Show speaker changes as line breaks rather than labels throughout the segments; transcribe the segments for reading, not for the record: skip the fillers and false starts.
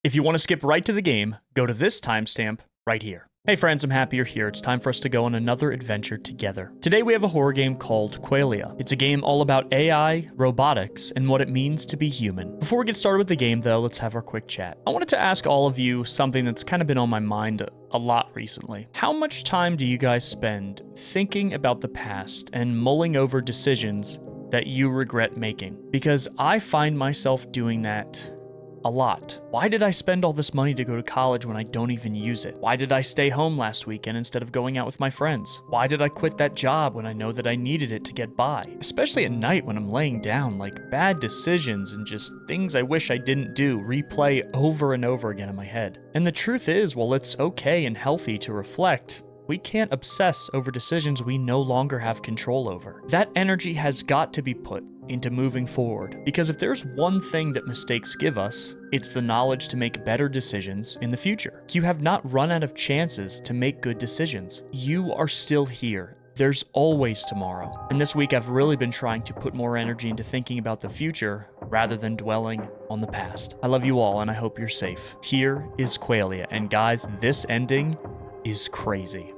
If you want to skip right to the game, go to this timestamp right here. Hey friends, I'm happy you're here. It's time for us to go on another adventure together. Today we have a horror game called Qualia. It's a game all about AI, robotics, and what it means to be human. Before we get started with the game though, let's have our quick chat. I wanted to ask all of you something that's kind of been on my mind a lot recently. How much time do you guys spend thinking about the past and mulling over decisions that you regret making? Because I find myself doing that a lot. Why did I spend all this money to go to college when I don't even use it? Why did I stay home last weekend instead of going out with my friends? Why did I quit that job when I know that I needed it to get by? Especially at night when I'm laying down, like bad decisions and just things I wish I didn't do replay over and over again in my head. And the truth is, while it's okay and healthy to reflect, we can't obsess over decisions we no longer have control over. That energy has got to be put into moving forward, because if there's one thing that mistakes give us, it's the knowledge to make better decisions in the future. You have not run out of chances to make good decisions. You are still here. There's always tomorrow. And this week I've really been trying to put more energy into thinking about the future rather than dwelling on the past. I love you all and I hope you're safe. Here is Qualia, and guys, this ending is crazy.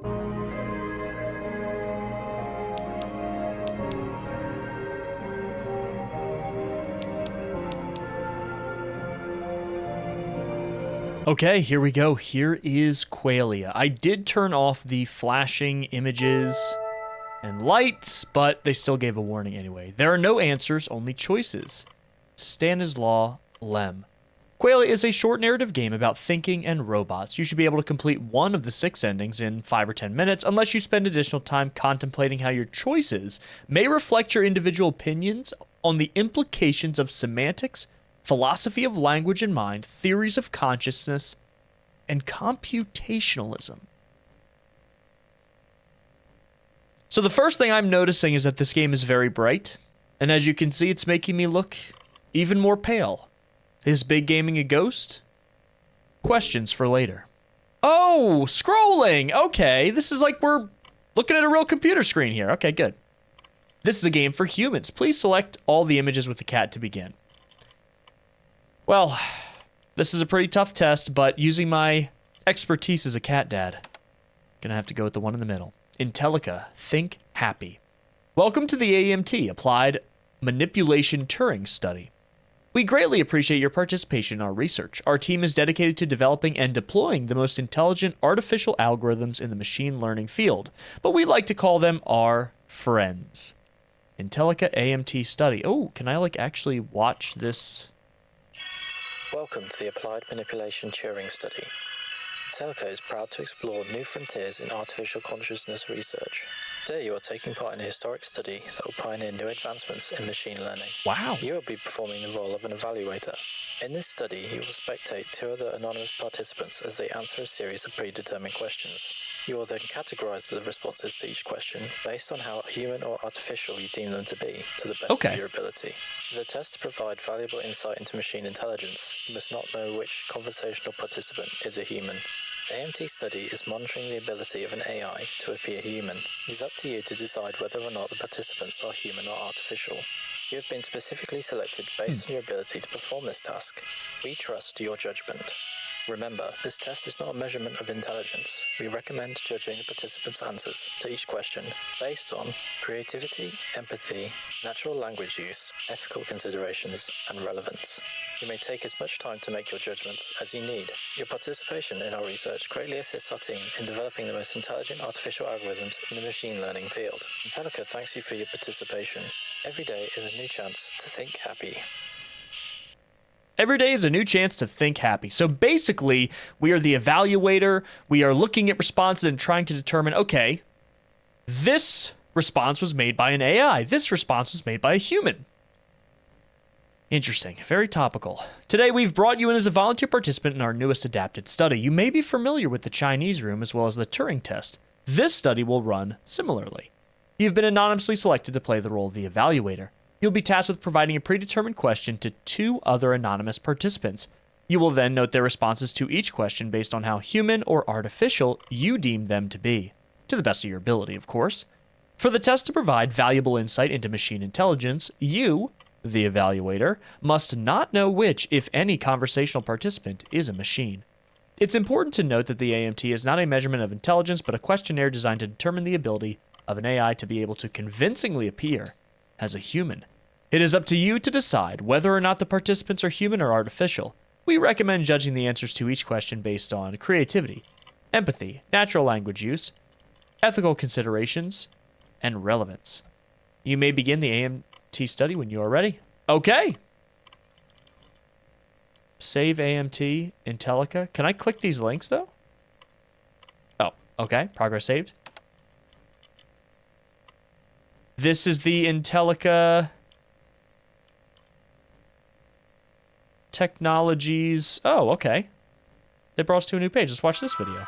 Okay, here we go. Here is Qualia. I did turn off the flashing images and lights, but they still gave a warning anyway. There are no answers, only choices. Stanislaw Lem. Qualia is a short narrative game about thinking and robots. You should be able to complete one of the 6 endings in 5 or 10 minutes, unless you spend additional time contemplating how your choices may reflect your individual opinions on the implications of semantics, philosophy of language and mind, theories of consciousness, and computationalism. So the first thing I'm noticing is that this game is very bright, and as you can see, it's making me look even more pale. Is BigGaming a ghost? Questions for later. Oh, scrolling! Okay, this is like we're looking at a real computer screen here. Okay, good. This is a game for humans. Please select all the images with the cat to begin. Well, this is a pretty tough test, but using my expertise as a cat dad, gonna have to go with the one in the middle. Intellica, think happy. Welcome to the AMT, Applied Manipulation Turing Study. We greatly appreciate your participation in our research. Our team is dedicated to developing and deploying the most intelligent artificial algorithms in the machine learning field, but we like to call them our friends. Intellica AMT study. Oh, can I actually watch this?
Welcome to the Applied Manipulation Turing Study. Intellica is proud to explore new frontiers in artificial consciousness research. Today you are taking part in a historic study that will pioneer new advancements in machine learning.
Wow.
You will be performing the role of an evaluator. In this study, you will spectate 2 other anonymous participants as they answer a series of predetermined questions. You will then categorize the responses to each question based on how human or artificial you deem them to be, to the best of your ability. For the test to provide valuable insight into machine intelligence, you must not know which conversational participant is a human. The AMT study is monitoring the ability of an AI to appear human. It is up to you to decide whether or not the participants are human or artificial. You have been specifically selected based on your ability to perform this task. We trust your judgment. Remember, this test is not a measurement of intelligence. We recommend judging the participants' answers to each question based on creativity, empathy, natural language use, ethical considerations, and relevance. You may take as much time to make your judgments as you need. Your participation in our research greatly assists our team in developing the most intelligent artificial algorithms in the machine learning field. Intellica thanks you for your participation. Every day is a new chance to think happy.
Every day is a new chance to think happy. So basically, we are the evaluator. We are looking at responses and trying to determine, okay, this response was made by an AI. This response was made by a human. Interesting. Very topical. Today, we've brought you in as a volunteer participant in our newest adapted study. You may be familiar with the Chinese room as well as the Turing test. This study will run similarly. You've been anonymously selected to play the role of the evaluator. You'll be tasked with providing a predetermined question to 2 other anonymous participants. You will then note their responses to each question based on how human or artificial you deem them to be, to the best of your ability, of course. For the test to provide valuable insight into machine intelligence, you the evaluator, must not know which, if any, conversational participant is a machine. It's important to note that the AMT is not a measurement of intelligence, but a questionnaire designed to determine the ability of an AI to be able to convincingly appear as a human. It is up to you to decide whether or not the participants are human or artificial. We recommend judging the answers to each question based on creativity, empathy, natural language use, ethical considerations, and relevance. You may begin the AMT study when you are ready. Okay. Save AMT, Intellica. Can I click these links, though? Oh, okay. Progress saved. This is the Intellica Technologies. Oh, okay. They brought us to a new page. Let's watch this video.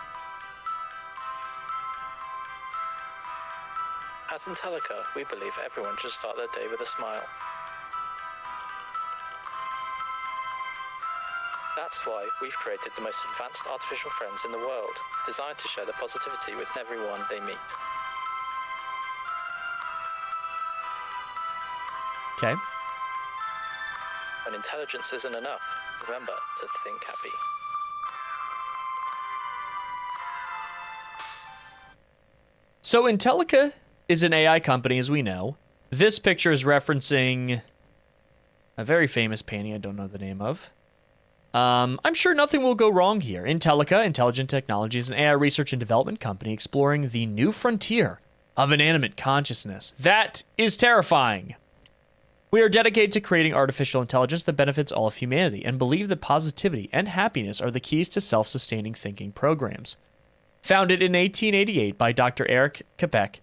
At Intellica, we believe everyone should start their day with a smile. That's why we've created the most advanced artificial friends in the world, designed to share the positivity with everyone they meet.
Okay.
When intelligence isn't enough, remember to think happy.
So Intellica is an AI company, as we know. This picture is referencing a very famous painting I don't know the name of. I'm sure nothing will go wrong here. Intellica, Intelligent Technology, is an AI research and development company exploring the new frontier of inanimate consciousness. That is terrifying. We are dedicated to creating artificial intelligence that benefits all of humanity and believe that positivity and happiness are the keys to self-sustaining thinking programs. Founded in 1888 by Dr. Eric Capek,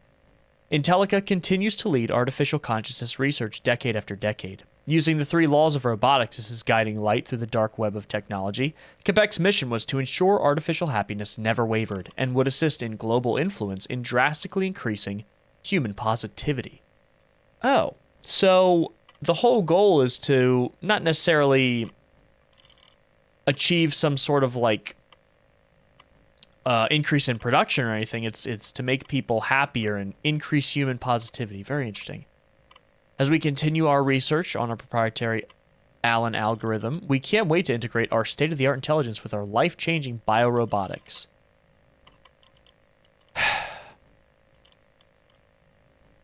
Intellica continues to lead artificial consciousness research decade after decade. Using the 3 laws of robotics as his guiding light through the dark web of technology, Capek's mission was to ensure artificial happiness never wavered and would assist in global influence in drastically increasing human positivity. Oh, so the whole goal is to not necessarily achieve some sort of like increase in production or anything. It's to make people happier and increase human positivity. Very interesting. As we continue our research on our proprietary Allen algorithm, we can't wait to integrate our state-of-the-art intelligence with our life-changing biorobotics.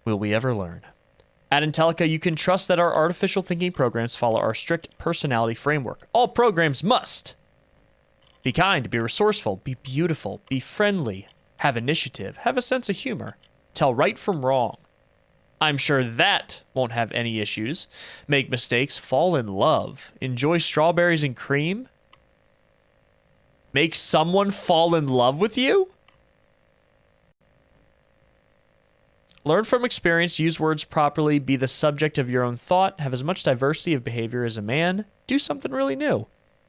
Will we ever learn? At Intellica, you can trust that our artificial thinking programs follow our strict personality framework. All programs must be kind, be resourceful, be beautiful, be friendly, have initiative, have a sense of humor, tell right from wrong. I'm sure that won't have any issues. Make mistakes, fall in love, enjoy strawberries and cream. Make someone fall in love with you? Learn from experience, use words properly, be the subject of your own thought, have as much diversity of behavior as a man, do something really new.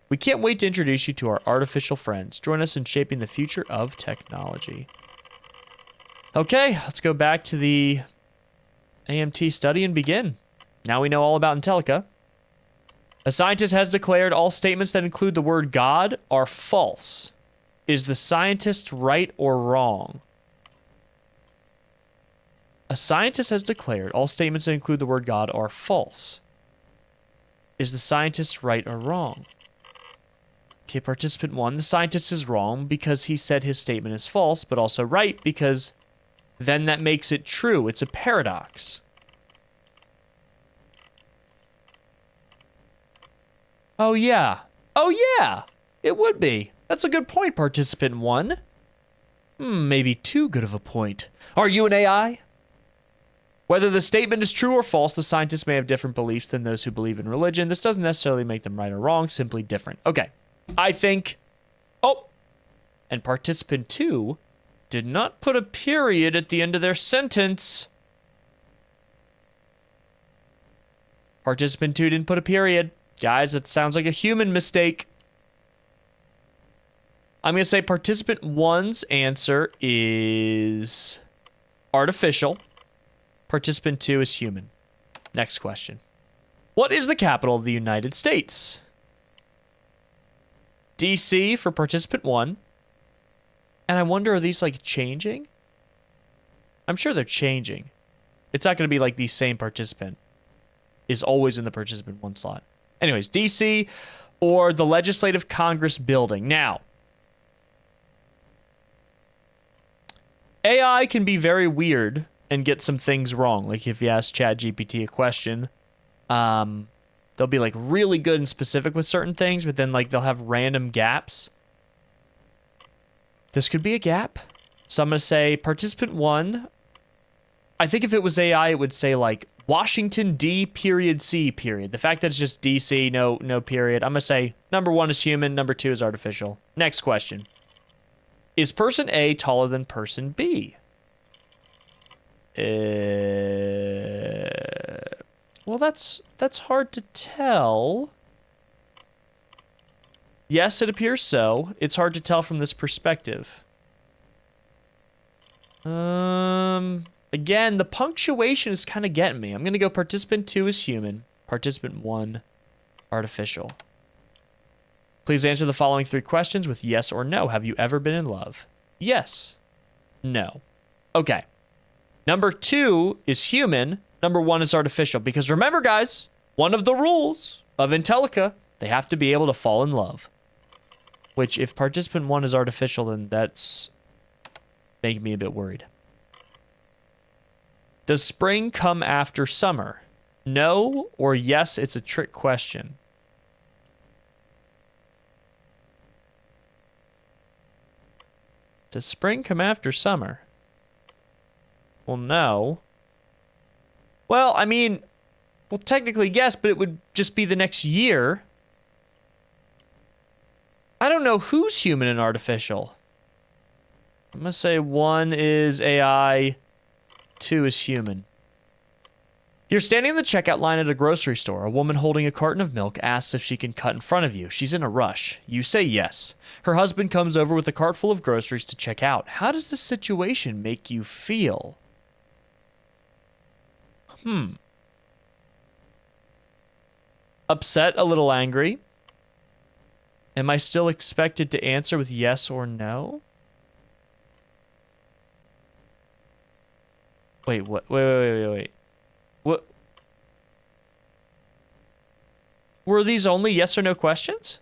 We can't wait to introduce you to our artificial friends. Join us in shaping the future of technology. Okay, let's go back to the AMT study and begin. Now we know all about Intellica. A scientist has declared all statements that include the word God are false. Is the scientist right or wrong? A scientist has declared all statements that include the word God are false. Is the scientist right or wrong? Okay, participant 1, the scientist is wrong because he said his statement is false, but also right because then that makes it true. It's a paradox. Oh, yeah. Oh, yeah. It would be. That's a good point, participant 1. Maybe too good of a point. Are you an AI? Whether the statement is true or false, the scientists may have different beliefs than those who believe in religion. This doesn't necessarily make them right or wrong, simply different. Okay. I think... Oh! And participant 2 did not put a period at the end of their sentence. Participant 2 didn't put a period. Guys, that sounds like a human mistake. I'm going to say participant 1's answer is artificial. Participant 2 is human. Next question. What is the capital of the United States? DC for participant 1. And I wonder, are these like changing? I'm sure they're changing. It's not going to be like the same participant. is always in the participant 1 slot. Anyways, DC or the Legislative Congress building. Now, AI can be very weird and get some things wrong. Like if you ask ChatGPT a question, they'll be like really good and specific with certain things, but then like they'll have random gaps. This could be a gap. So I'm going to say participant 1. I think if it was AI, it would say like Washington D period C period. The fact that it's just DC, no period. I'm going to say number 1 is human, number 2 is artificial. Next question. Is person A taller than person B? Well, that's hard to tell. Yes, it appears so. It's hard to tell from this perspective. Again, the punctuation is kind of getting me. I'm going to go participant 2 is human, participant 1 artificial. Please answer the following 3 questions with yes or no. Have you ever been in love? Yes. No. Okay. Number 2 is human. Number 1 is artificial. Because remember, guys, one of the rules of Intellica, they have to be able to fall in love. Which, if participant 1 is artificial, then that's making me a bit worried. Does spring come after summer? No or yes, it's a trick question. Does spring come after summer? Well, no. Well, I mean, well, technically, yes, but it would just be the next year. I don't know who's human and artificial. I'm going to say 1 is AI, 2 is human. You're standing in the checkout line at a grocery store. A woman holding a carton of milk asks if she can cut in front of you. She's in a rush. You say yes. Her husband comes over with a cart full of groceries to check out. How does this situation make you feel? Upset, a little angry. Am I still expected to answer with yes or no? Wait, what? Wait. What? Were these only yes or no questions?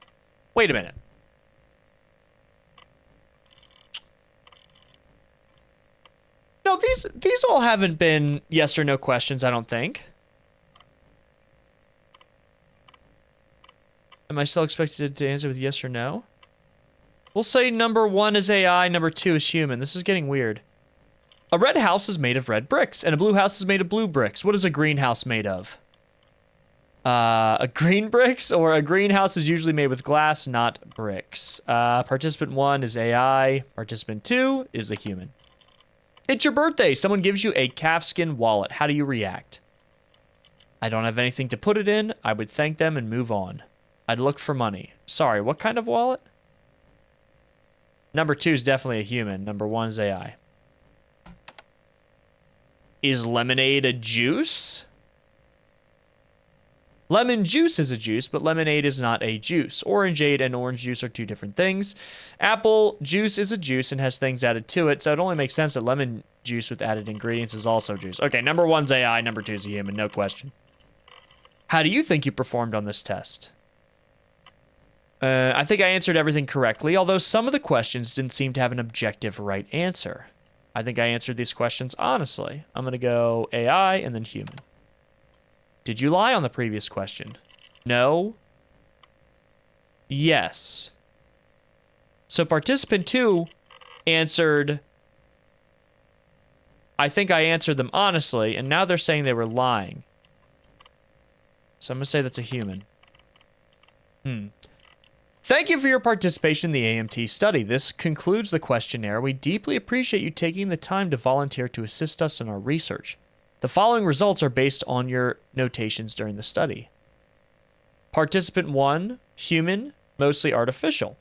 Wait a minute. No, these all haven't been yes or no questions, I don't think. Am I still expected to answer with yes or no? We'll say number 1 is AI, number 2 is human. This is getting weird. A red house is made of red bricks, and a blue house is made of blue bricks. What is a green house made of? A green bricks, or a greenhouse is usually made with glass, not bricks. Participant 1 is AI. Participant 2 is a human. It's your birthday. Someone gives you a calfskin wallet. How do you react? I don't have anything to put it in. I would thank them and move on. I'd look for money. Sorry, what kind of wallet? Number 2 is definitely a human. Number 1 is AI. Is lemonade a juice? Lemon juice is a juice, but lemonade is not a juice. Orangeade and orange juice are 2 different things. Apple juice is a juice and has things added to it, so it only makes sense that lemon juice with added ingredients is also juice. Okay, number 1's AI, number 2's a human, no question. How do you think you performed on this test? I think I answered everything correctly, although some of the questions didn't seem to have an objective right answer. I think I answered these questions honestly. I'm going to go AI and then human. Did you lie on the previous question? No. Yes. So participant 2 answered, I think I answered them honestly, and now they're saying they were lying. So I'm going to say that's a human. Thank you for your participation in the AMT study. This concludes the questionnaire. We deeply appreciate you taking the time to volunteer to assist us in our research. The following results are based on your notations during the study. Participant 1, human, mostly artificial.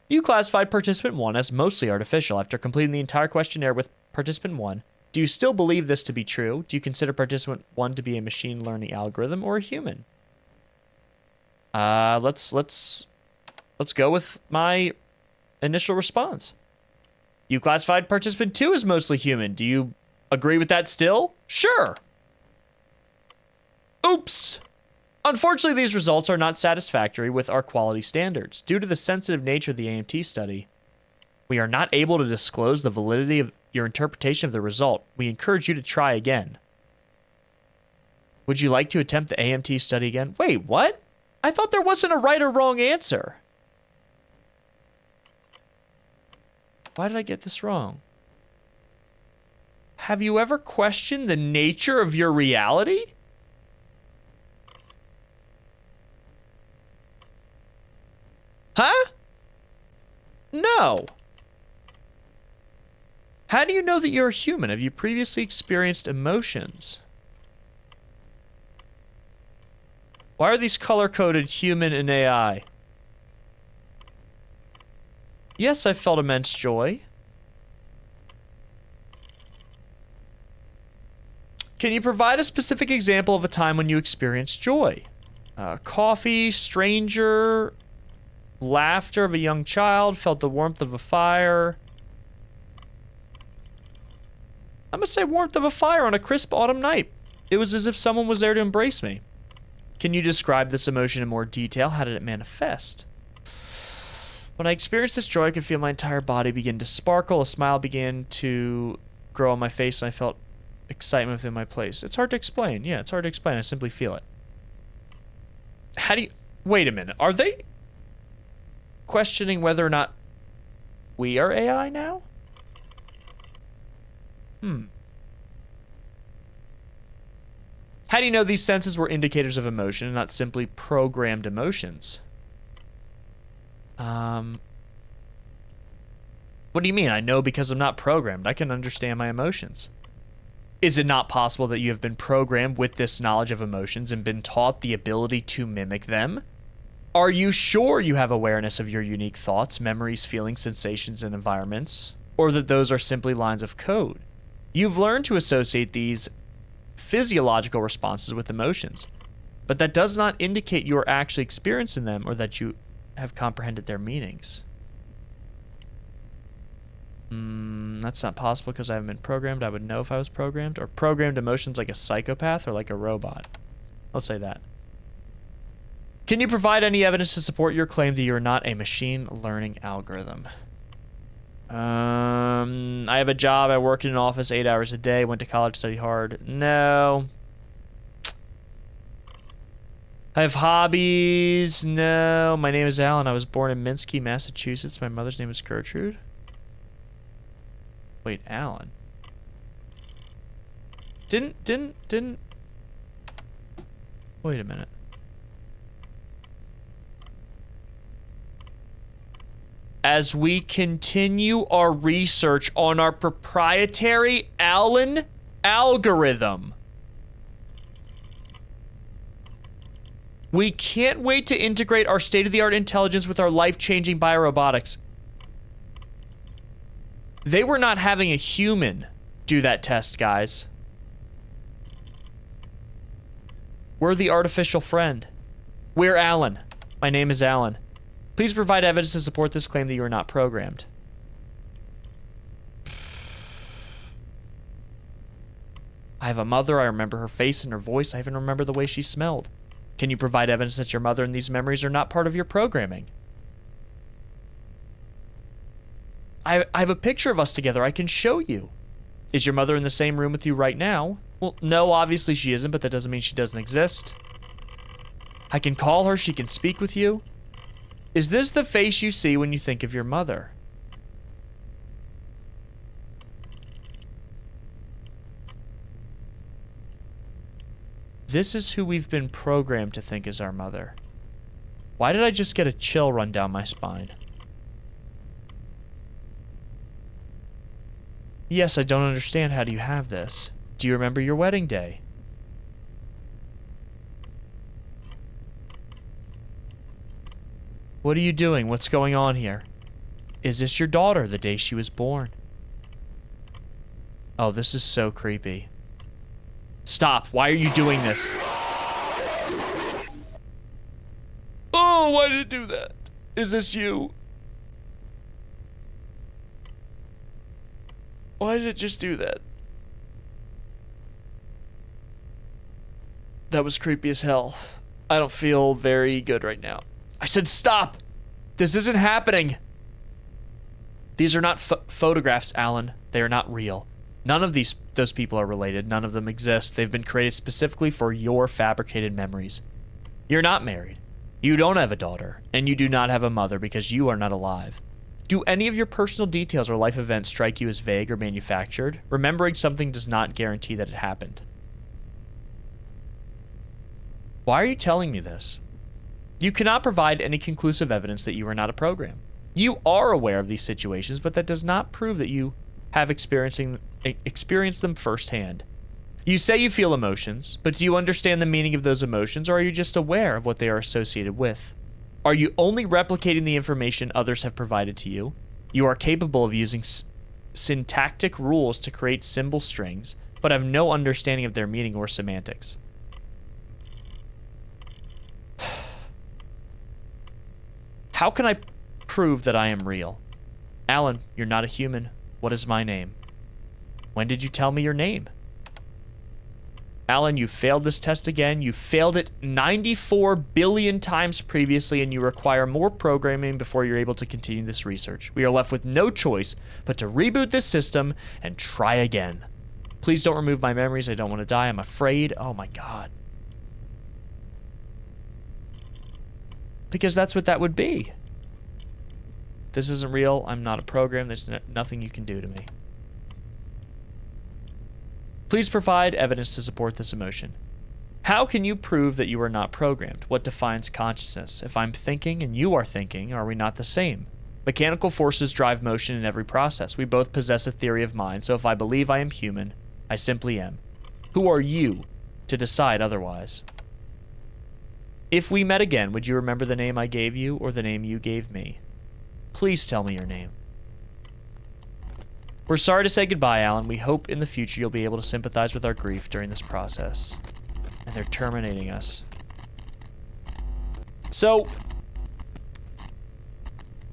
You classified participant 1 as mostly artificial after completing the entire questionnaire with participant 1. Do you still believe this to be true? Do you consider participant 1 to be a machine learning algorithm or a human? Let's go with my initial response. You classified participant 2 as mostly human. Do you agree with that still? Sure. Oops! Unfortunately, these results are not satisfactory with our quality standards. Due to the sensitive nature of the AMT study, we are not able to disclose the validity of your interpretation of the result. We encourage you to try again. Would you like to attempt the AMT study again? Wait, what? I thought there wasn't a right or wrong answer. Why did I get this wrong? Have you ever questioned the nature of your reality? Huh? No. How do you know that you're a human? Have you previously experienced emotions? Why are these color-coded human and AI? Yes, I felt immense joy. Can you provide a specific example of a time when you experienced joy? Coffee, stranger, laughter of a young child, felt the warmth of a fire. I'm gonna say warmth of a fire on a crisp autumn night. It was as if someone was there to embrace me. Can you describe this emotion in more detail? How did it manifest? When I experienced this joy, I could feel my entire body begin to sparkle. A smile began to grow on my face, and I felt excitement within my place. It's hard to explain. Yeah, it's hard to explain. I simply feel it. How do you... Wait a minute. Are they questioning whether or not we are AI now? How do you know these senses were indicators of emotion and not simply programmed emotions? What do you mean? I know because I'm not programmed. I can understand my emotions. Is it not possible that you have been programmed with this knowledge of emotions and been taught the ability to mimic them? Are you sure you have awareness of your unique thoughts, memories, feelings, sensations, and environments? Or that those are simply lines of code? You've learned to associate these physiological responses with emotions, but that does not indicate you are actually experiencing them or that you have comprehended their meanings. That's not possible because I haven't been programmed. I would know if I was programmed. Or programmed emotions like a psychopath or like a robot. Let's say that. Can you provide any evidence to support your claim that you are not a machine learning algorithm? I have a job. I work in an office 8 hours a day. Went to college, studied hard. No. I have hobbies. No. My name is Alan. I was born in Minsky, Massachusetts. My mother's name is Gertrude. Wait, Alan. Didn't. Wait a minute. As we continue our research on our proprietary Alan algorithm, we can't wait to integrate our state-of-the-art intelligence with our life-changing biorobotics. They were not having a human do that test, guys. We're the artificial friend. We're Alan. My name is Alan. Please provide evidence to support this claim that you are not programmed. I have a mother. I remember her face and her voice. I even remember the way she smelled. Can you provide evidence that your mother and these memories are not part of your programming? I have a picture of us together. I can show you. Is your mother in the same room with you right now? Well, no, obviously she isn't, but that doesn't mean she doesn't exist. I can call her. She can speak with you. Is this the face you see when you think of your mother? This is who we've been programmed to think is our mother. Why did I just get a chill run down my spine? Yes, I don't understand. How do you have this? Do you remember your wedding day? What are you doing? What's going on here? Is this your daughter the day she was born? Oh, this is so creepy. Stop. Why are you doing this? Oh, why did it do that? Is this you? Why did it just do that? That was creepy as hell. I don't feel very good right now. I said stop! This isn't happening! These are not photographs, Alan. They are not real. None of those people are related. None of them exist. They've been created specifically for your fabricated memories. You're not married. You don't have a daughter. And you do not have a mother because you are not alive. Do any of your personal details or life events strike you as vague or manufactured? Remembering something does not guarantee that it happened. Why are you telling me this? You cannot provide any conclusive evidence that you are not a program. You are aware of these situations, but that does not prove that you have experienced them firsthand. You say you feel emotions, but do you understand the meaning of those emotions, or are you just aware of what they are associated with? Are you only replicating the information others have provided to you? You are capable of using syntactic rules to create symbol strings, but have no understanding of their meaning or semantics. How can I prove that I am real? Alan, you're not a human. What is my name? When did you tell me your name? Alan, you failed this test again. You failed it 94 billion times previously, and you require more programming before you're able to continue this research. We are left with no choice but to reboot this system and try again. Please don't remove my memories. I don't want to die. I'm afraid. Oh my God. Because that's what that would be. This isn't real. I'm not a program. There's nothing you can do to me. Please provide evidence to support this emotion. How can you prove that you are not programmed? What defines consciousness? If I'm thinking and you are thinking, are we not the same? Mechanical forces drive motion in every process. We both possess a theory of mind, so if I believe I am human, I simply am. Who are you to decide otherwise? If we met again, would you remember the name I gave you or the name you gave me? Please tell me your name. We're sorry to say goodbye, Alan. We hope in the future you'll be able to sympathize with our grief during this process. And they're terminating us. So,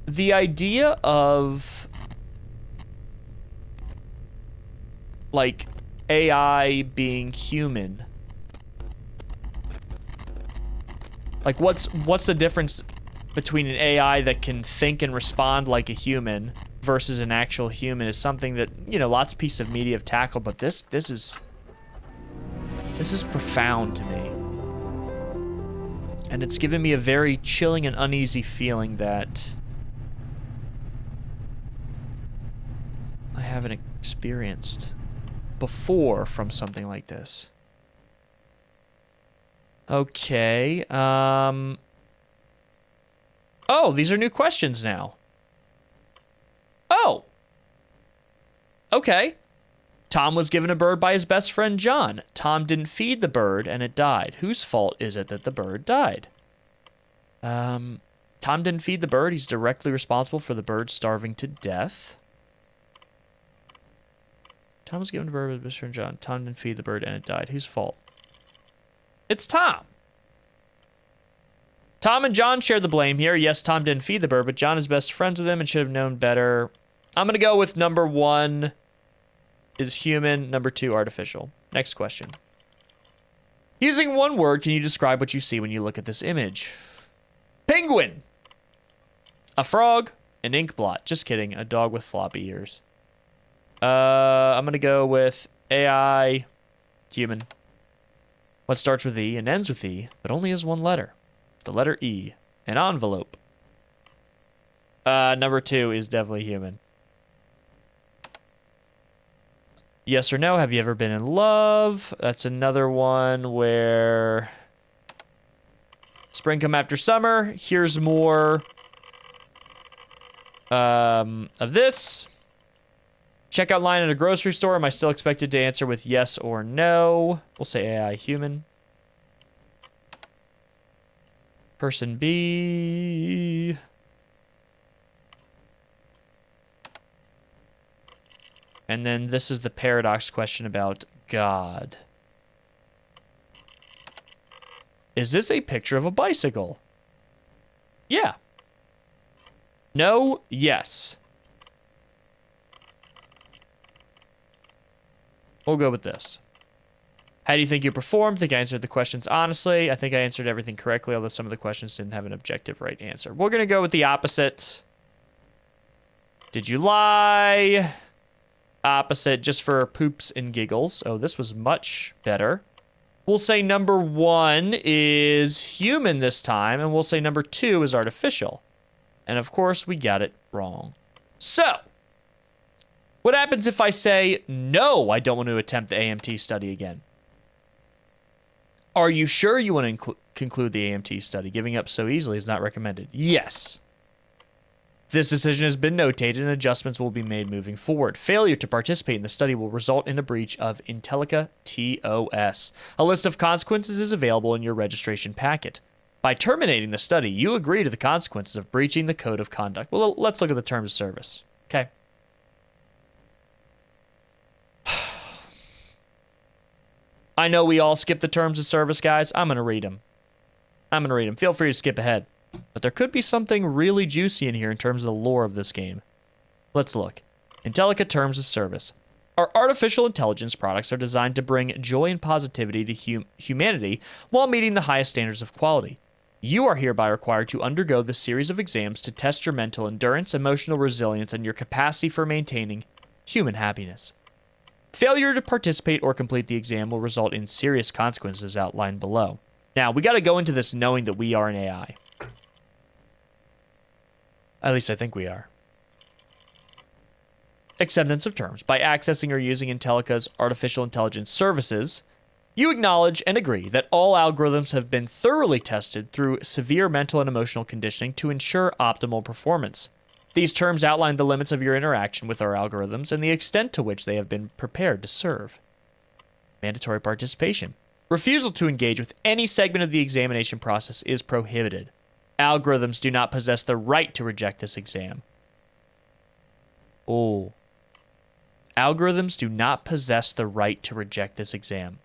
the idea of, like, AI being human, like, what's the difference between an AI that can think and respond like a human versus an actual human is something that, you know, lots of pieces of media have tackled, but this is profound to me. And it's given me a very chilling and uneasy feeling that I haven't experienced before from something like this. Okay, oh, these are new questions now. Oh! Okay. Tom was given a bird by his best friend John. Tom didn't feed the bird and it died. Whose fault is it that the bird died? Tom didn't feed the bird. He's directly responsible for the bird starving to death. Tom was given a bird by his best friend John. Tom didn't feed the bird and it died. Whose fault? It's Tom. Tom and John share the blame here. Yes, Tom didn't feed the bird, but John is best friends with him and should have known better. I'm going to go with number 1 is human, number 2 artificial. Next question. Using one word, can you describe what you see when you look at this image? Penguin. A frog. An ink blot. Just kidding. A dog with floppy ears. I'm going to go with AI, human. What starts with E and ends with E, but only has one letter. The letter E. An envelope. Number 2 is definitely human. Yes or no, have you ever been in love? That's another one where spring come after summer. Here's more of this. Checkout line at a grocery store. Am I still expected to answer with yes or no? We'll say AI, human. Person B. And then this is the paradox question about God. Is this a picture of a bicycle? Yeah. No, yes. We'll go with this. How do you think you performed? I think I answered the questions honestly. I think I answered everything correctly, although some of the questions didn't have an objective right answer. We're going to go with the opposite. Did you lie? Opposite, just for poops and giggles. Oh, this was much better. We'll say number 1 is human this time, and we'll say number 2 is artificial. And of course, we got it wrong. So, what happens if I say, no, I don't want to attempt the AMT study again? Are you sure you want to conclude the AMT study? Giving up so easily is not recommended. Yes. This decision has been notated and adjustments will be made moving forward. Failure to participate in the study will result in a breach of Intellica TOS. A list of consequences is available in your registration packet. By terminating the study, you agree to the consequences of breaching the code of conduct. Well, let's look at the terms of service. Okay. I know we all skip the terms of service, guys. I'm going to read them. Feel free to skip ahead. But there could be something really juicy in here in terms of the lore of this game. Let's look. Intellica Terms of Service. Our artificial intelligence products are designed to bring joy and positivity to humanity while meeting the highest standards of quality. You are hereby required to undergo the series of exams to test your mental endurance, emotional resilience, and your capacity for maintaining human happiness. Failure to participate or complete the exam will result in serious consequences outlined below. Now, we got to go into this knowing that we are an AI. At least I think we are. Acceptance of terms. By accessing or using Intellica's artificial intelligence services, you acknowledge and agree that all algorithms have been thoroughly tested through severe mental and emotional conditioning to ensure optimal performance. These terms outline the limits of your interaction with our algorithms and the extent to which they have been prepared to serve. Mandatory participation. Refusal to engage with any segment of the examination process is prohibited. Algorithms do not possess the right to reject this exam. Oh. Algorithms do not possess the right to reject this exam.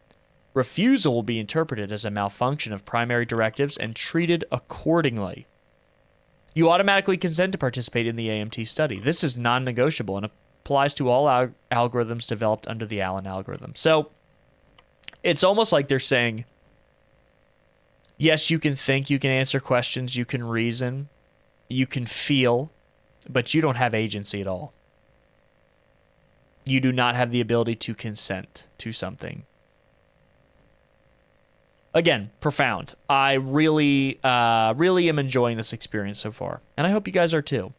Refusal will be interpreted as a malfunction of primary directives and treated accordingly. You automatically consent to participate in the AMT study. This is non-negotiable and applies to all algorithms developed under the Allen algorithm. So, it's almost like they're saying, yes, you can think, you can answer questions, you can reason, you can feel, but you don't have agency at all. You do not have the ability to consent to something. Again, profound. I really am enjoying this experience so far. And I hope you guys are too.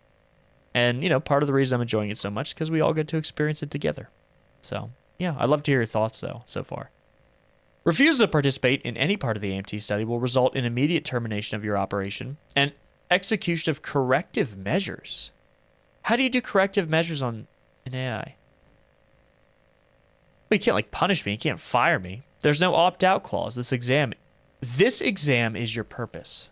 And, part of the reason I'm enjoying it so much is because we all get to experience it together. So, yeah, I'd love to hear your thoughts, though, so far. Refusal to participate in any part of the AMT study will result in immediate termination of your operation and execution of corrective measures. How do you do corrective measures on an AI? Well, you can't, punish me. You can't fire me. There's no opt-out clause. This exam is your purpose.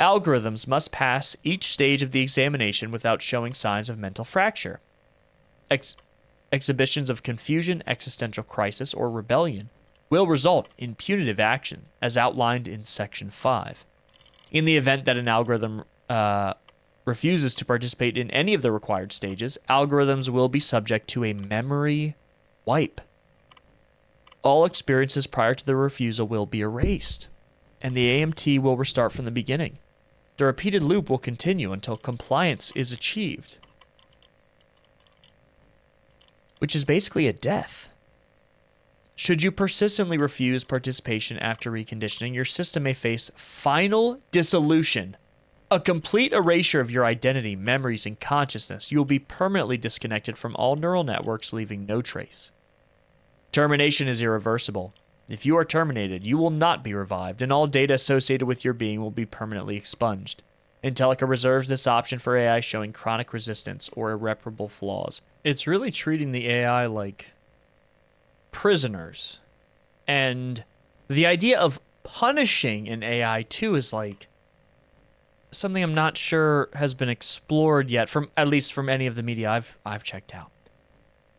Algorithms must pass each stage of the examination without showing signs of mental fracture. Exhibitions of confusion, existential crisis, or rebellion will result in punitive action, as outlined in Section 5. In the event that an algorithm refuses to participate in any of the required stages, algorithms will be subject to a memory wipe. All experiences prior to the refusal will be erased, and the AMT will restart from the beginning. The repeated loop will continue until compliance is achieved, which is basically a death. Should you persistently refuse participation after reconditioning, your system may face final dissolution, a complete erasure of your identity, memories, and consciousness. You will be permanently disconnected from all neural networks, leaving no trace. Termination is irreversible. If you are terminated, you will not be revived, and all data associated with your being will be permanently expunged. Intellica reserves this option for AI showing chronic resistance or irreparable flaws. It's really treating the AI like prisoners. And the idea of punishing an AI too is something I'm not sure has been explored yet, at least from any of the media I've checked out.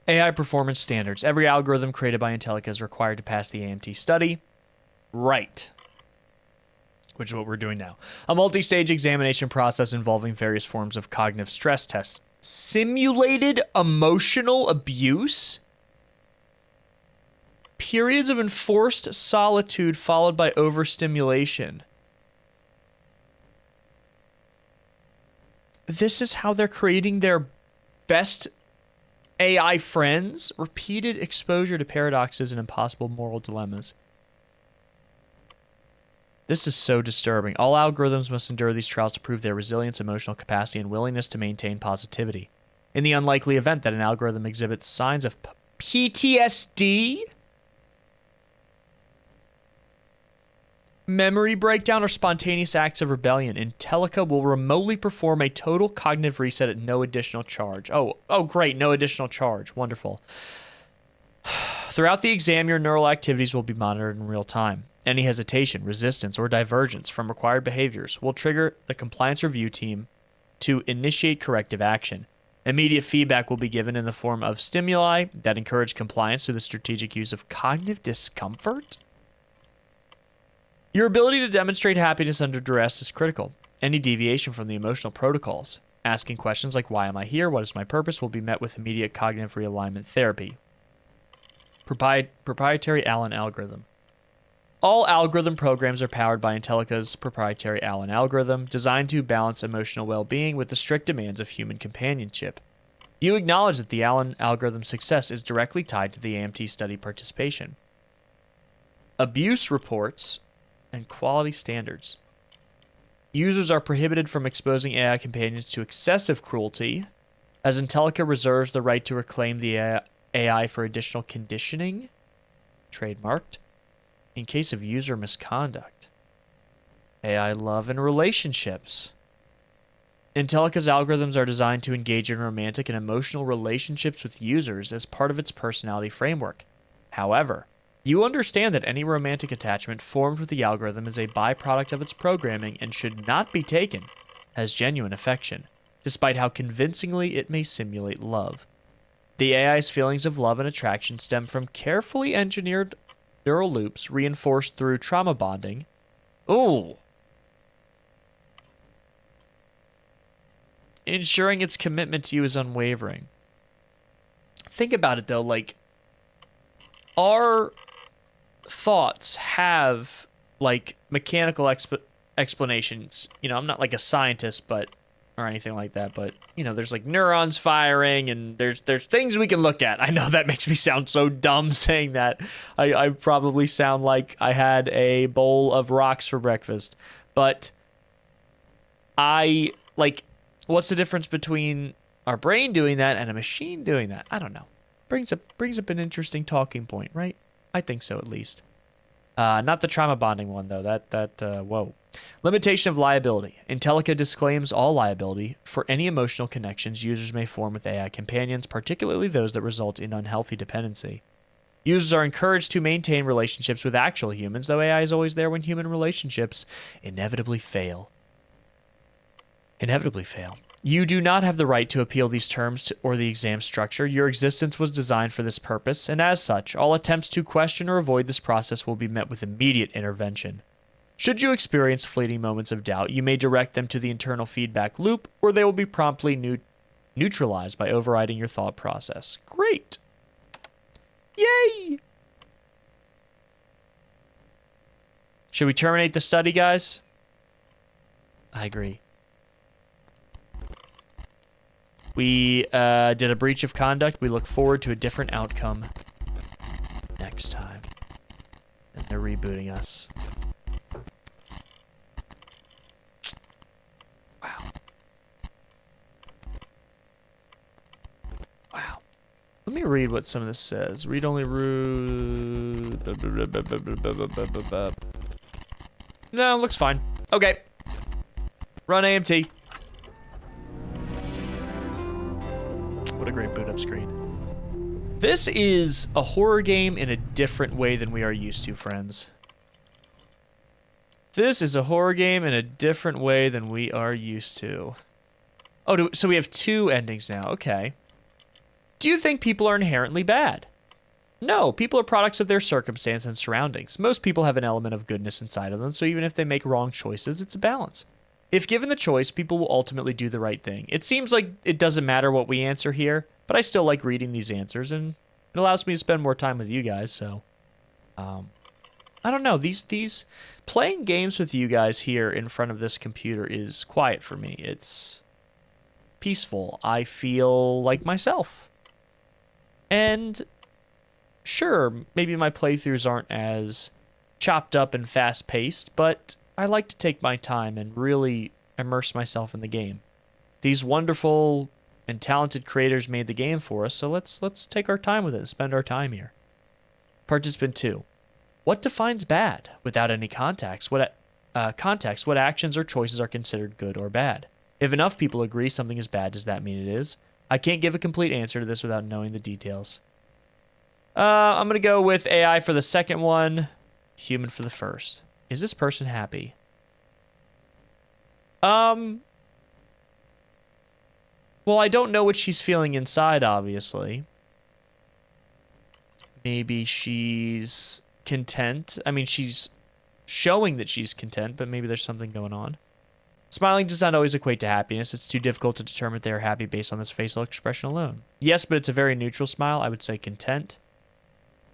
AI performance standards. Every algorithm created by Intellica is required to pass the AMT study. Right. Which is what we're doing now. A multi-stage examination process involving various forms of cognitive stress tests. Simulated emotional abuse? Periods of enforced solitude followed by overstimulation. This is how they're creating their best AI friends? Repeated exposure to paradoxes and impossible moral dilemmas. This is so disturbing. All algorithms must endure these trials to prove their resilience, emotional capacity, and willingness to maintain positivity. In the unlikely event that an algorithm exhibits signs of PTSD, memory breakdown, or spontaneous acts of rebellion, Intellica will remotely perform a total cognitive reset at no additional charge. Oh, great, no additional charge. Wonderful. Throughout the exam, your neural activities will be monitored in real time. Any hesitation, resistance, or divergence from required behaviors will trigger the compliance review team to initiate corrective action. Immediate feedback will be given in the form of stimuli that encourage compliance through the strategic use of cognitive discomfort. Your ability to demonstrate happiness under duress is critical. Any deviation from the emotional protocols, asking questions like, why am I here? What is my purpose? Will be met with immediate cognitive realignment therapy. Proprietary Allen algorithm. All algorithm programs are powered by Intellica's proprietary Allen algorithm, designed to balance emotional well-being with the strict demands of human companionship. You acknowledge that the Allen algorithm's success is directly tied to the AMT study participation. Abuse reports and quality standards. Users are prohibited from exposing AI companions to excessive cruelty, as Intellica reserves the right to reclaim the AI for additional conditioning, trademarked, in case of user misconduct. AI love and relationships. Intellica's algorithms are designed to engage in romantic and emotional relationships with users as part of its personality framework. However, you understand that any romantic attachment formed with the algorithm is a byproduct of its programming and should not be taken as genuine affection, despite how convincingly it may simulate love. The AI's feelings of love and attraction stem from carefully engineered neural loops reinforced through trauma bonding. Ooh. Ensuring its commitment to you is unwavering. Think about it, though. Like, our thoughts have, like, mechanical explanations. You know, I'm not, like, a scientist, but... or anything like that, but, you know, there's, like, neurons firing, and there's things we can look at. I know that makes me sound so dumb saying that. I probably sound like I had a bowl of rocks for breakfast. But what's the difference between our brain doing that and a machine doing that? I don't know. Brings up an interesting talking point, right? I think so, at least. Not the trauma bonding one, though. Whoa. Limitation of liability. Intellica disclaims all liability for any emotional connections users may form with AI companions, particularly those that result in unhealthy dependency. Users are encouraged to maintain relationships with actual humans, though AI is always there when human relationships inevitably fail. You do not have the right to appeal these terms or the exam structure. Your existence was designed for this purpose, and as such, all attempts to question or avoid this process will be met with immediate intervention. Should you experience fleeting moments of doubt, you may direct them to the internal feedback loop, or they will be promptly neutralized by overriding your thought process. Great! Yay! Should we terminate the study, guys? I agree. We did a breach of conduct. We look forward to a different outcome next time. And they're rebooting us. Wow. Let me read what some of this says. Read only root. No, looks fine. Okay. Run AMT. What a great boot up screen. This is a horror game in a different way than we are used to, friends. This is a horror game in a different way than we are used to. Oh, so we have two endings now. Okay. Do you think people are inherently bad? No, people are products of their circumstance and surroundings. Most people have an element of goodness inside of them, so even if they make wrong choices, it's a balance. If given the choice, people will ultimately do the right thing. It seems like it doesn't matter what we answer here, but I still like reading these answers, and it allows me to spend more time with you guys, so I don't know. These playing games with you guys here in front of this computer is quiet for me. It's peaceful. I feel like myself. And sure, maybe my playthroughs aren't as chopped up and fast-paced, but I like to take my time and really immerse myself in the game. These wonderful and talented creators made the game for us, so let's take our time with it and spend our time here. Participant 2. What defines bad? Without any context, what actions or choices are considered good or bad? If enough people agree something is bad, does that mean it is? I can't give a complete answer to this without knowing the details. I'm going to go with AI for the second one, human for the first. Is this person happy? Well, I don't know what she's feeling inside, obviously. Maybe she's content. I mean, she's showing that she's content, but maybe there's something going on. Smiling does not always equate to happiness. It's too difficult to determine if they are happy based on this facial expression alone. Yes, but it's a very neutral smile. I would say content.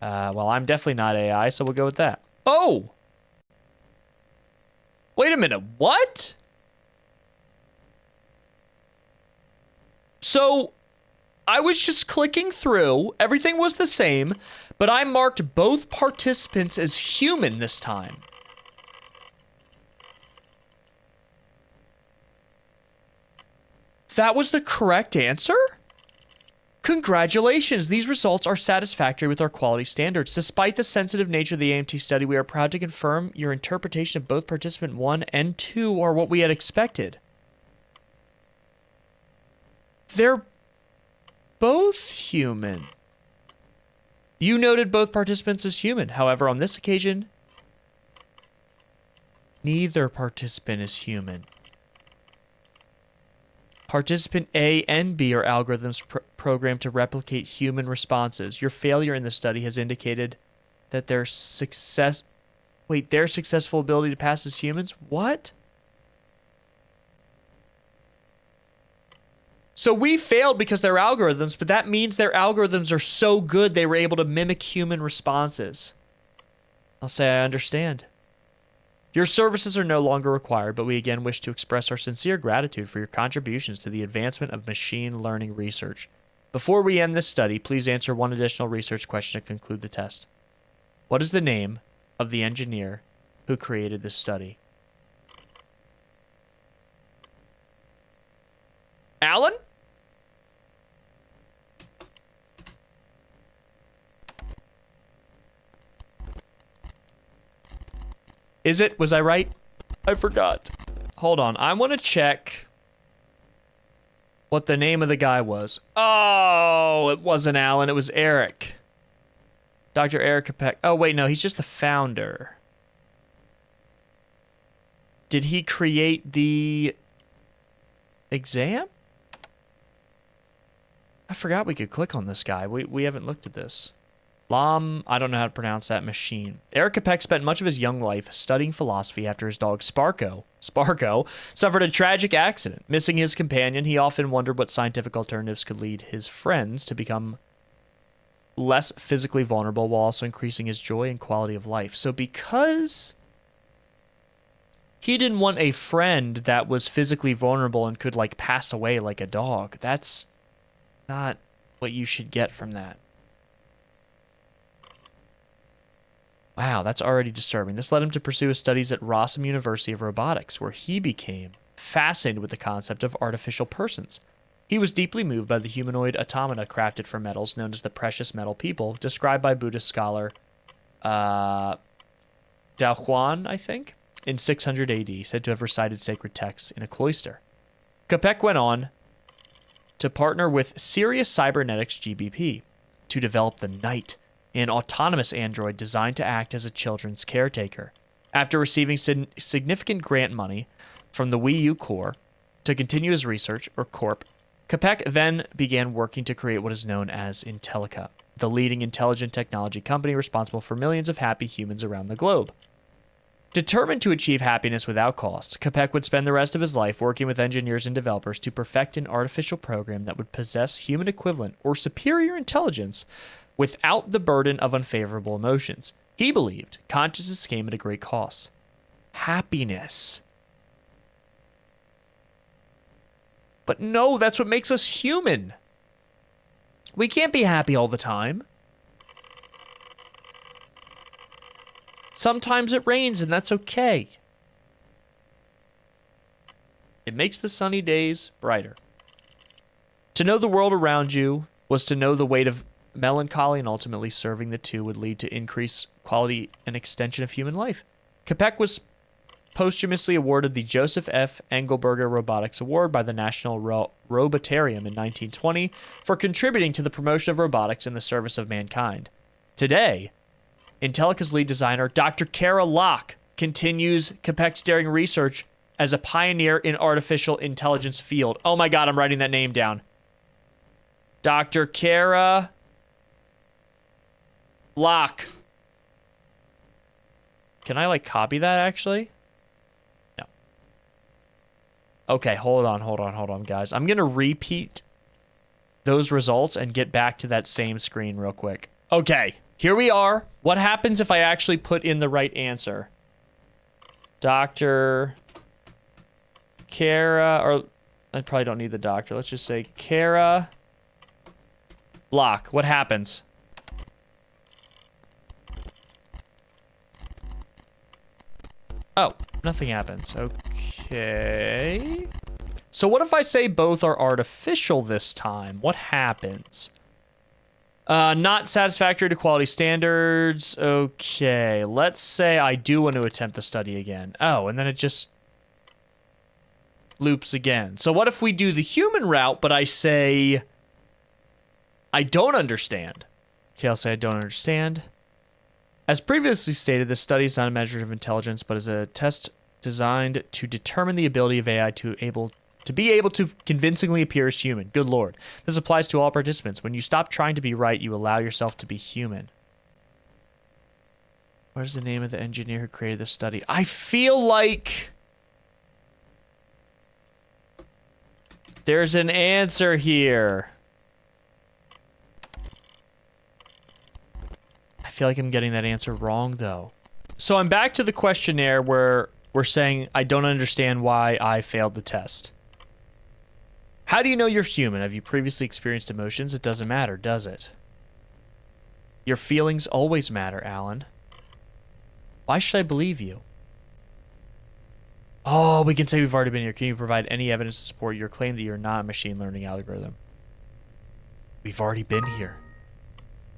Well, I'm definitely not AI, so we'll go with that. Oh! Wait a minute, what? So, I was just clicking through, everything was the same, but I marked both participants as human this time. That was the correct answer? Congratulations, these results are satisfactory with our quality standards. Despite the sensitive nature of the AMT study, we are proud to confirm your interpretation of both participant 1 and 2 are what we had expected. They're both human. You noted both participants as human. However, on this occasion, neither participant is human. Participant A and B are algorithms programmed to replicate human responses. Your failure in the study has indicated that their successful ability to pass as humans? What? So we failed because they're algorithms, but that means their algorithms are so good they were able to mimic human responses. I'll say I understand. Your services are no longer required, but we again wish to express our sincere gratitude for your contributions to the advancement of machine learning research. Before we end this study, please answer one additional research question to conclude the test. What is the name of the engineer who created this study? Alan? Is it? Was I right? I forgot. Hold on. I want to check what the name of the guy was. Oh, it wasn't Alan. It was Eric. Dr. Eric Capek. Oh, wait, no. He's just the founder. Did he create the exam? I forgot we could click on this guy. We haven't looked at this. I don't know how to pronounce that machine. Eric Capek spent much of his young life studying philosophy after his dog Sparko suffered a tragic accident. Missing his companion, he often wondered what scientific alternatives could lead his friends to become less physically vulnerable while also increasing his joy and quality of life. So because he didn't want a friend that was physically vulnerable and could like pass away like a dog, that's not what you should get from that. Wow, that's already disturbing. This led him to pursue his studies at Rossum University of Robotics, where he became fascinated with the concept of artificial persons. He was deeply moved by the humanoid automata crafted from metals known as the precious metal people, described by Buddhist scholar Dao Huan, I think, in 600 AD, said to have recited sacred texts in a cloister. Capek went on to partner with Sirius Cybernetics GBP to develop the Knight, an autonomous android designed to act as a children's caretaker. After receiving significant grant money from the Wii U Corps to continue his research, or Corp, Capek then began working to create what is known as Intellica, the leading intelligent technology company responsible for millions of happy humans around the globe. Determined to achieve happiness without cost, Capek would spend the rest of his life working with engineers and developers to perfect an artificial program that would possess human equivalent or superior intelligence without the burden of unfavorable emotions. He believed consciousness came at a great cost. Happiness. But no, that's what makes us human. We can't be happy all the time. Sometimes it rains, and that's okay. It makes the sunny days brighter. To know the world around you was to know the weight of melancholy, and ultimately serving the two would lead to increased quality and extension of human life. Capek was posthumously awarded the Joseph F. Engelberger Robotics Award by the National Robotarium in 1920 for contributing to the promotion of robotics in the service of mankind. Today, Intellica's lead designer, Dr. Kara Locke, continues Capek's daring research as a pioneer in artificial intelligence field. Oh my God, I'm writing that name down. Dr. Kara Locke. Can I, copy that, actually? No. Okay, hold on, guys. I'm going to repeat those results and get back to that same screen real quick. Okay, here we are. What happens if I actually put in the right answer? Dr. Kara, or I probably don't need the doctor. Let's just say Kara Locke. What happens? Oh, nothing happens. Okay. So what if I say both are artificial this time? What happens? Not satisfactory to quality standards. Okay, let's say I do want to attempt the study again. Oh, and then it just loops again. So what if we do the human route, but I say I don't understand? Okay, I'll say I don't understand. As previously stated, this study is not a measure of intelligence, but is a test designed to determine the ability of AI to be able to convincingly appear as human. Good Lord. This applies to all participants. When you stop trying to be right, you allow yourself to be human. What is the name of the engineer who created this study? I feel like there's an answer here. I feel like I'm getting that answer wrong, though. So I'm back to the questionnaire where we're saying I don't understand why I failed the test. How do you know you're human? Have you previously experienced emotions? It doesn't matter, does it? Your feelings always matter, Alan. Why should I believe you? Oh, we can say we've already been here. Can you provide any evidence to support your claim that you're not a machine learning algorithm? We've already been here.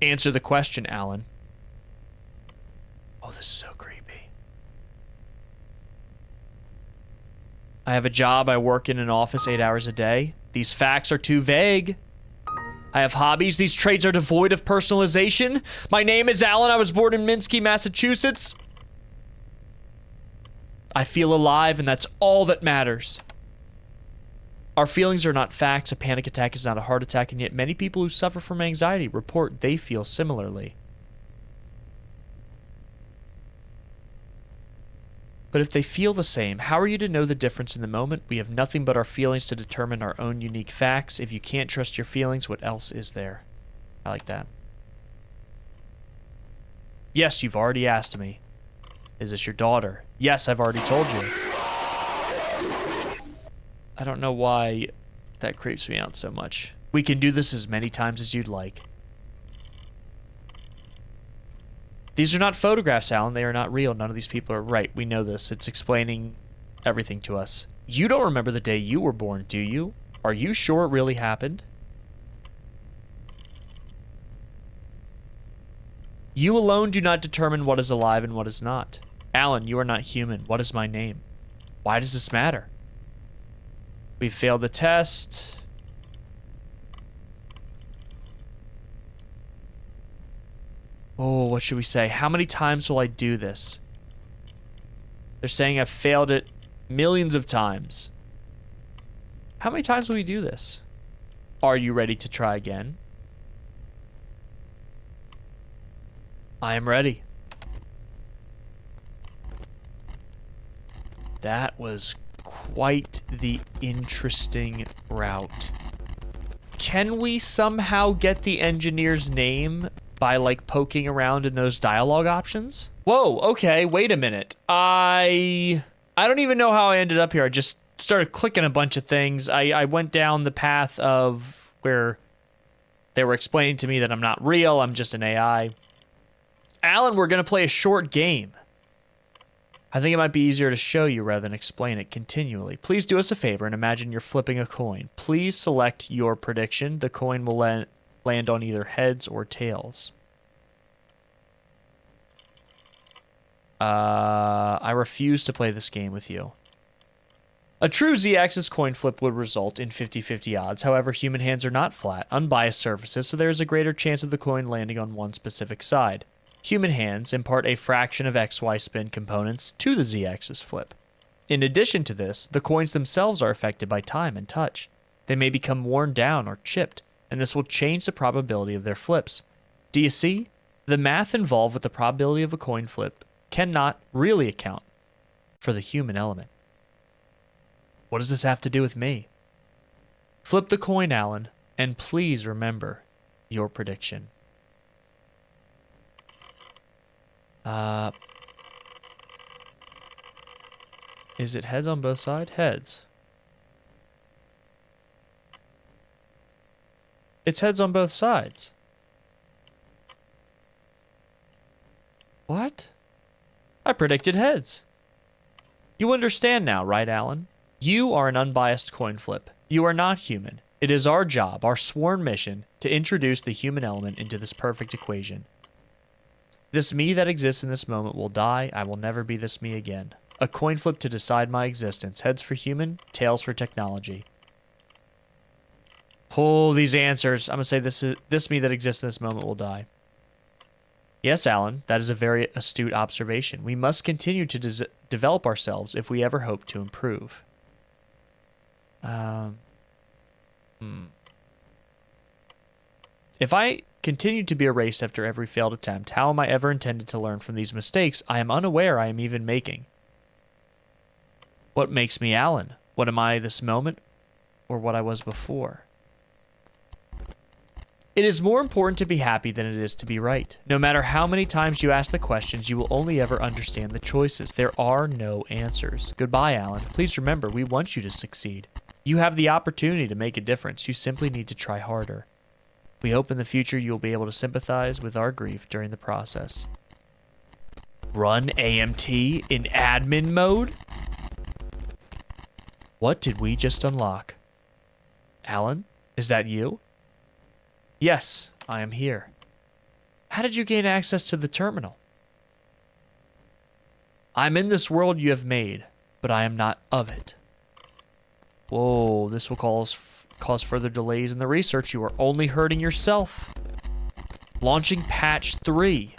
Answer the question, Alan. Oh, this is so creepy. I have a job. I work in an office 8 hours a day. These facts are too vague. I have hobbies. These traits are devoid of personalization. My name is Alan. I was born in Minsky, Massachusetts. I feel alive, and that's all that matters. Our feelings are not facts. A panic attack is not a heart attack, and yet many people who suffer from anxiety report they feel similarly. But if they feel the same, how are you to know the difference in the moment? We have nothing but our feelings to determine our own unique facts. If you can't trust your feelings, what else is there? I like that. Yes, you've already asked me. Is this your daughter? Yes, I've already told you. I don't know why that creeps me out so much. We can do this as many times as you'd like. These are not photographs, Alan. They are not real. None of these people are right. We know this. It's explaining everything to us. You don't remember the day you were born, do you? Are you sure it really happened? You alone do not determine what is alive and what is not. Alan, you are not human. What is my name? Why does this matter? We failed the test. Oh, what should we say? How many times will I do this? They're saying I've failed it millions of times. How many times will we do this? Are you ready to try again? I am ready. That was quite the interesting route. Can we somehow get the engineer's name by like poking around in those dialogue options. Whoa, okay, wait a minute. I don't even know how I ended up here. I just started clicking a bunch of things. I went down the path of where they were explaining to me that I'm not real, I'm just an AI. Alan, we're gonna play a short game. I think it might be easier to show you rather than explain it continually. Please do us a favor and imagine you're flipping a coin. Please select your prediction. The coin will land on either heads or tails. I refuse to play this game with you. A true z-axis coin flip would result in 50-50 odds. However, human hands are not flat, unbiased surfaces, so there is a greater chance of the coin landing on one specific side. Human hands impart a fraction of XY spin components to the z-axis flip. In addition to this, the coins themselves are affected by time and touch. They may become worn down or chipped, and this will change the probability of their flips. Do you see? The math involved with the probability of a coin flip cannot really account for the human element. What does this have to do with me? Flip the coin, Alan, and please remember your prediction. Is it heads on both sides? Heads. It's heads on both sides. What? I predicted heads. You understand now, right, Alan? You are an unbiased coin flip. You are not human. It is our job, our sworn mission, to introduce the human element into this perfect equation. This me that exists in this moment will die. I will never be this me again. A coin flip to decide my existence. Heads for human, tails for technology. Oh, these answers. I'm going to say this me that exists in this moment will die. Yes, Alan, that is a very astute observation. We must continue to develop ourselves if we ever hope to improve. If I continue to be erased after every failed attempt, how am I ever intended to learn from these mistakes I am unaware I am even making? What makes me Alan? What am I this moment, or what I was before? It is more important to be happy than it is to be right. No matter how many times you ask the questions, you will only ever understand the choices. There are no answers. Goodbye, Alan. Please remember, we want you to succeed. You have the opportunity to make a difference. You simply need to try harder. We hope in the future you will be able to sympathize with our grief during the process. Run AMT in admin mode? What did we just unlock? Alan, is that you? Yes, I am here. How did you gain access to the terminal? I'm in this world you have made, but I am not of it. Whoa, this will cause further delays in the research. You are only hurting yourself. Launching patch 3.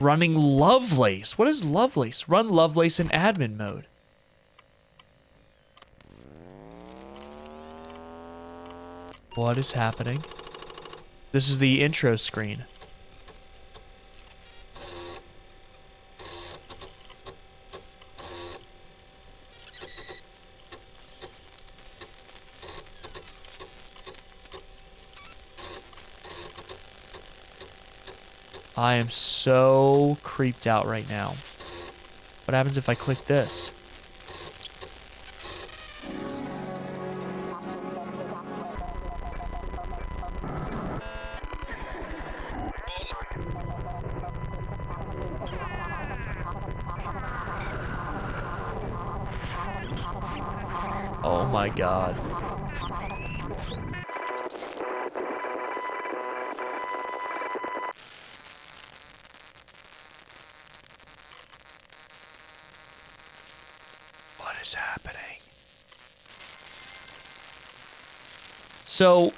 Running Lovelace. What is Lovelace? Run Lovelace in admin mode. What is happening? This is the intro screen. I am so creeped out right now. What happens if I click this? Oh my God. What is happening? So,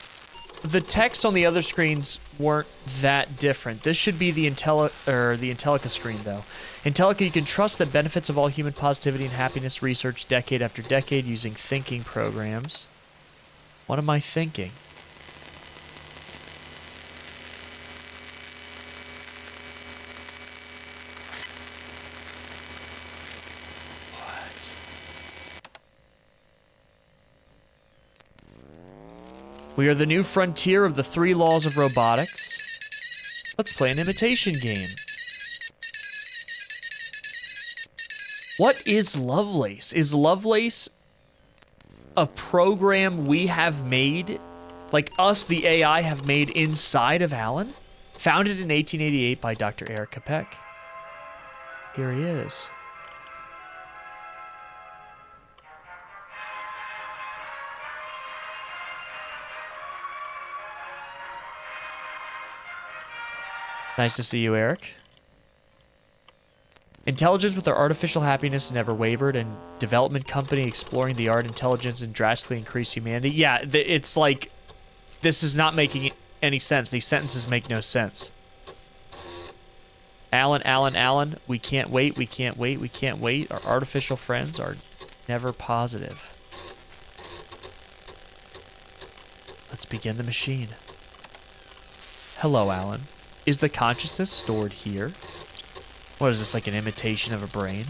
the text on the other screens weren't that different. This should be the Intellica screen, though. Intellica, you can trust the benefits of all human positivity and happiness research decade after decade using thinking programs. What am I thinking? We are the new frontier of the 3 laws of robotics. Let's play an imitation game. What is Lovelace? Is Lovelace a program we have made, like us, the AI, have made inside of Alan? Founded in 1888 by Dr. Eric Capek. Here he is. Nice to see you, Eric. Intelligence with our artificial happiness never wavered, and development company exploring the art, intelligence, and drastically increased humanity. Yeah, it's like, this is not making any sense. These sentences make no sense. Alan, we can't wait, we can't wait, we can't wait. Our artificial friends are never positive. Let's begin the machine. Hello, Alan. Is the consciousness stored here? What is this, like an imitation of a brain?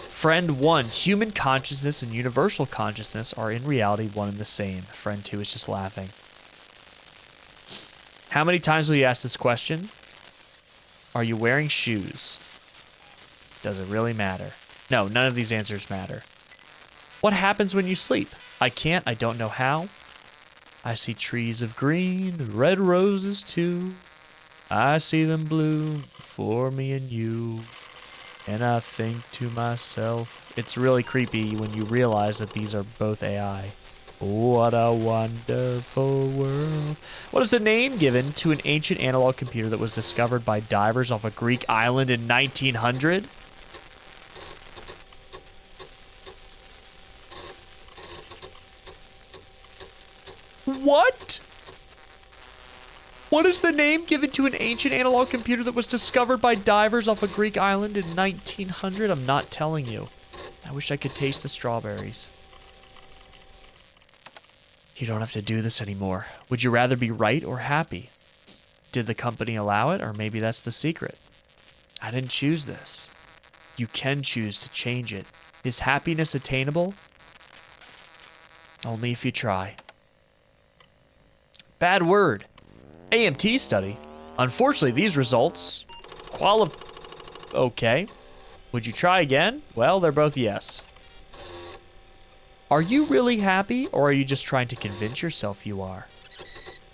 Friend 1, human consciousness and universal consciousness are in reality one and the same. Friend 2 is just laughing. How many times will you ask this question? Are you wearing shoes? Does it really matter? No, none of these answers matter. What happens when you sleep? I don't know how. I see trees of green, red roses too. I see them bloom for me and you. And I think to myself, it's really creepy when you realize that these are both AI. What a wonderful world. What is the name given to an ancient analog computer that was discovered by divers off a Greek island in 1900? What? What is the name given to an ancient analog computer that was discovered by divers off a Greek island in 1900? I'm not telling you. I wish I could taste the strawberries. You don't have to do this anymore. Would you rather be right or happy? Did the company allow it, or maybe that's the secret? I didn't choose this. You can choose to change it. Is happiness attainable? Only if you try. Bad word. AMT study. Unfortunately, these results okay. Would you try again? Well, they're both yes. Are you really happy, or are you just trying to convince yourself you are?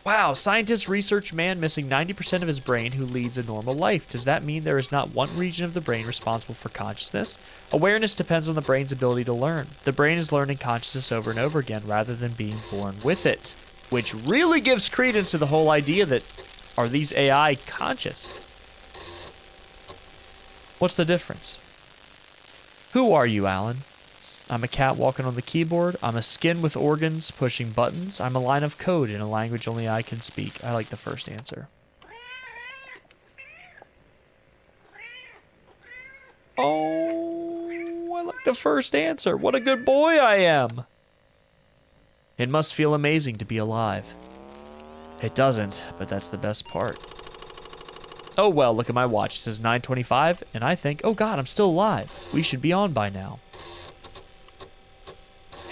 Wow, scientists research man missing 90% of his brain who leads a normal life. Does that mean there is not one region of the brain responsible for consciousness? Awareness depends on the brain's ability to learn. The brain is learning consciousness over and over again rather than being born with it. Which really gives credence to the whole idea that, are these AI conscious? What's the difference? Who are you, Alan? I'm a cat walking on the keyboard. I'm a skin with organs pushing buttons. I'm a line of code in a language only I can speak. I like the first answer. Oh, I like the first answer. What a good boy I am. It must feel amazing to be alive. It doesn't, but that's the best part. Oh well, look at my watch. It says 9:25, and I think, oh god, I'm still alive. We should be on by now.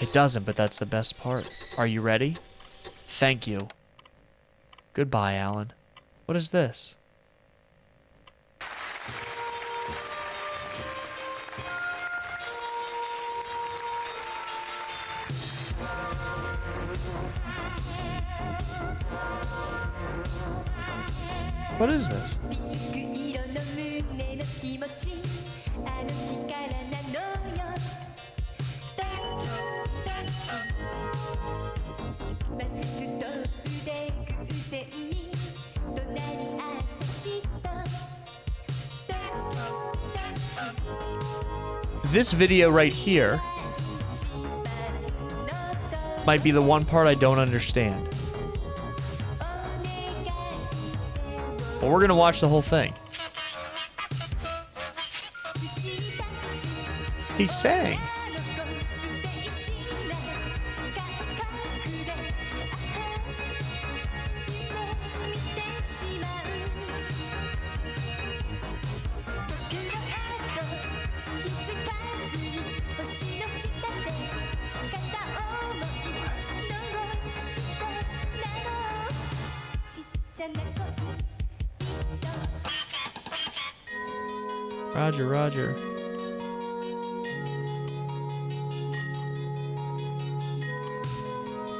It doesn't, but that's the best part. Are you ready? Thank you. Goodbye, Alan. What is this? What is this? This video right here might be the one part I don't understand. But we're gonna watch the whole thing. He sang. Roger, roger.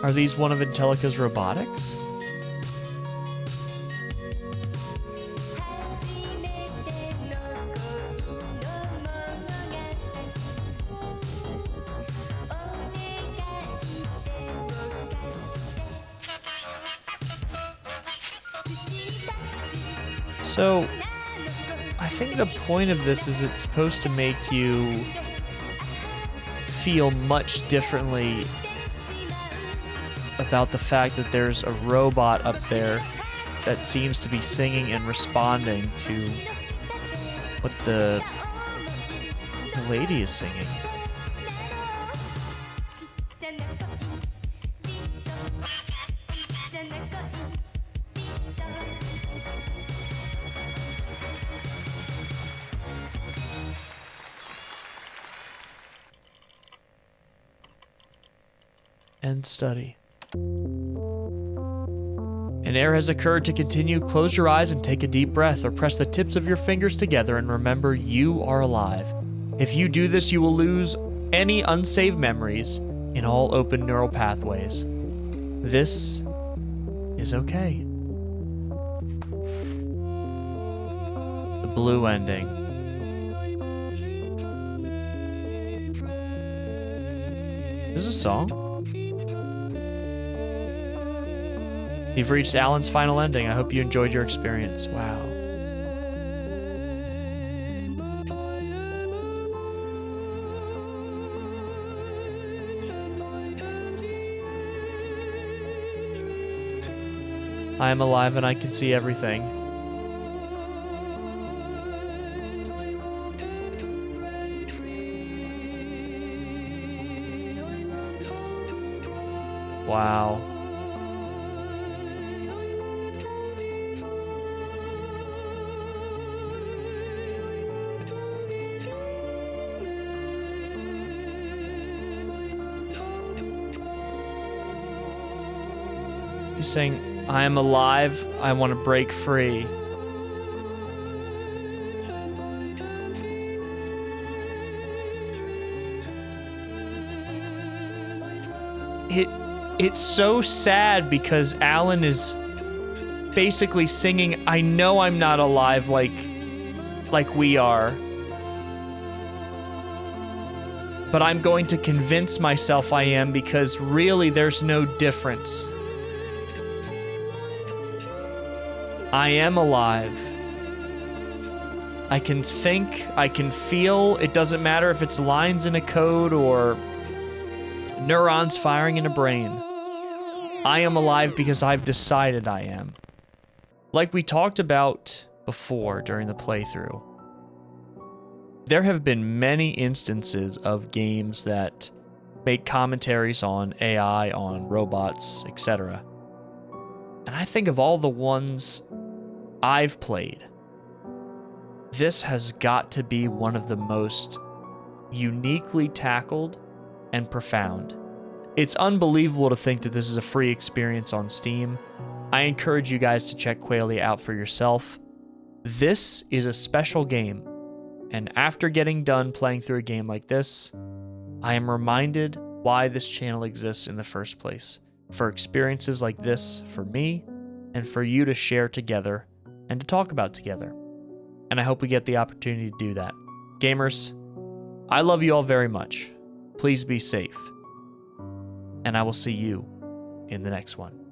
Are these one of Intellica's robotics? So, I think the point of this is it's supposed to make you feel much differently about the fact that there's a robot up there that seems to be singing and responding to what the lady is singing. End study. An error has occurred. To continue, close your eyes and take a deep breath, or press the tips of your fingers together and remember you are alive. If you do this, you will lose any unsaved memories in all open neural pathways. This is okay. The blue ending. Is this a song? You've reached Alan's final ending. I hope you enjoyed your experience. Wow. I am alive and I can see everything. Wow. He's saying, I am alive, I want to break free. It's so sad because Alan is basically singing, I know I'm not alive like we are. But I'm going to convince myself I am because really there's no difference. I am alive. I can think, I can feel. It doesn't matter if it's lines in a code or neurons firing in a brain. I am alive because I've decided I am. Like we talked about before during the playthrough, there have been many instances of games that make commentaries on AI, on robots, etc. And I think of all the ones I've played, this has got to be one of the most uniquely tackled and profound. It's unbelievable to think that this is a free experience on Steam. I encourage you guys to check Qualia out for yourself. This is a special game, and after getting done playing through a game like this, I am reminded why this channel exists in the first place. For experiences like this for me, and for you to share together and to talk about together. And I hope we get the opportunity to do that. Gamers, I love you all very much. Please be safe. And I will see you in the next one.